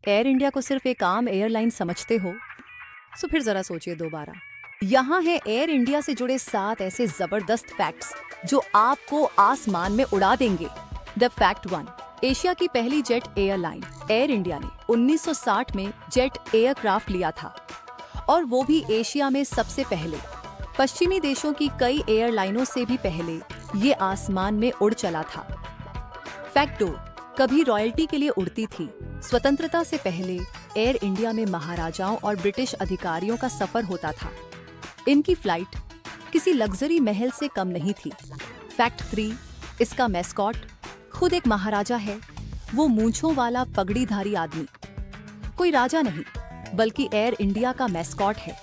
Air India को सिर्फ एक आम एयरलाइन समझते हो तो फिर जरा सोचिए दोबारा। यहाँ है एयर इंडिया से जुड़े 7 ऐसे जबरदस्त फैक्ट्स जो आपको आसमान में उड़ा देंगे। द फैक्ट 1, एशिया की पहली जेट एयरलाइन एयर इंडिया ने 1960 में जेट एयरक्राफ्ट लिया था, और वो भी एशिया में सबसे पहले। पश्चिमी देशों की कई एयरलाइनों से भी पहले ये आसमान में उड़ चला था। फैक्ट 2, कभी रॉयल्टी के लिए उड़ती थी। स्वतंत्रता से पहले एयर इंडिया में महाराजाओं और ब्रिटिश अधिकारियों का सफर होता था। इनकी फ्लाइट किसी लग्जरी महल से कम नहीं थी। फैक्ट 3, इसका मैस्कॉट खुद एक महाराजा है। वो मूंछों वाला पगड़ीधारी आदमी कोई राजा नहीं बल्कि एयर इंडिया का मैस्कॉट है।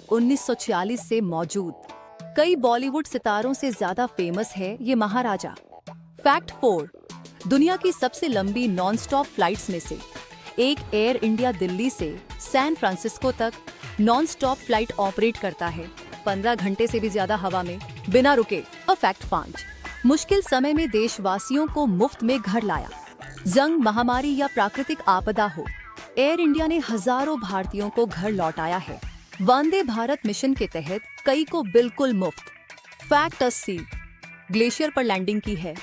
1946 से मौजूद कई बॉलीवुड सितारों से ज्यादा फेमस है ये महाराजा। फैक्ट 4, दुनिया की सबसे लंबी नॉन स्टॉप फ्लाइट्स में से एक एयर इंडिया दिल्ली से सैन फ्रांसिस्को तक नॉन स्टॉप फ्लाइट ऑपरेट करता है, 15 घंटे से भी ज्यादा हवा में बिना रुके। और फैक्ट 5, मुश्किल समय में देशवासियों को मुफ्त में घर लाया। जंग, महामारी या प्राकृतिक आपदा हो, एयर इंडिया ने हजारों भारतीयों को घर लौटाया है। वंदे भारत मिशन के तहत कई को बिल्कुल मुफ्त। फैक्ट 80, ग्लेशियर पर लैंडिंग की है।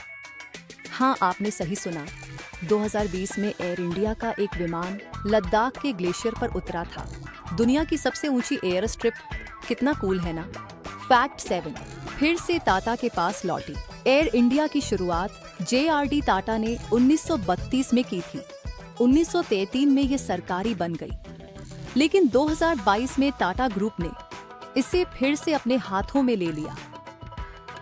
हाँ, आपने सही सुना। 2020 में एयर इंडिया का एक विमान लद्दाख के ग्लेशियर पर उतरा था। दुनिया की सबसे ऊंची एयर स्ट्रिप, कितना कूल है ना। फैक्ट 7, फिर से टाटा के पास लौटी। एयर इंडिया की शुरुआत JRD टाटा ने 1932 में की थी। 1933 में ये सरकारी बन गई, लेकिन 2022 में टाटा ग्रुप ने इसे फिर से अपने हाथों में ले लिया।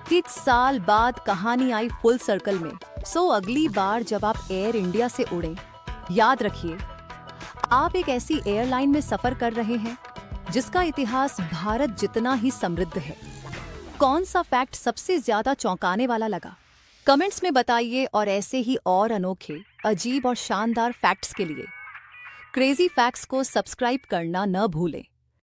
30 साल बाद कहानी आई फुल सर्कल में। सो अगली बार जब आप एयर इंडिया से उड़ें, याद रखिए आप एक ऐसी एयरलाइन में सफर कर रहे हैं जिसका इतिहास भारत जितना ही समृद्ध है। कौन सा फैक्ट सबसे ज्यादा चौंकाने वाला लगा? कमेंट्स में बताइए, और ऐसे ही और अनोखे, अजीब और शानदार फैक्ट्स के लिए क्रेजी फैक्ट्स को सब्सक्राइब करना न भूलें।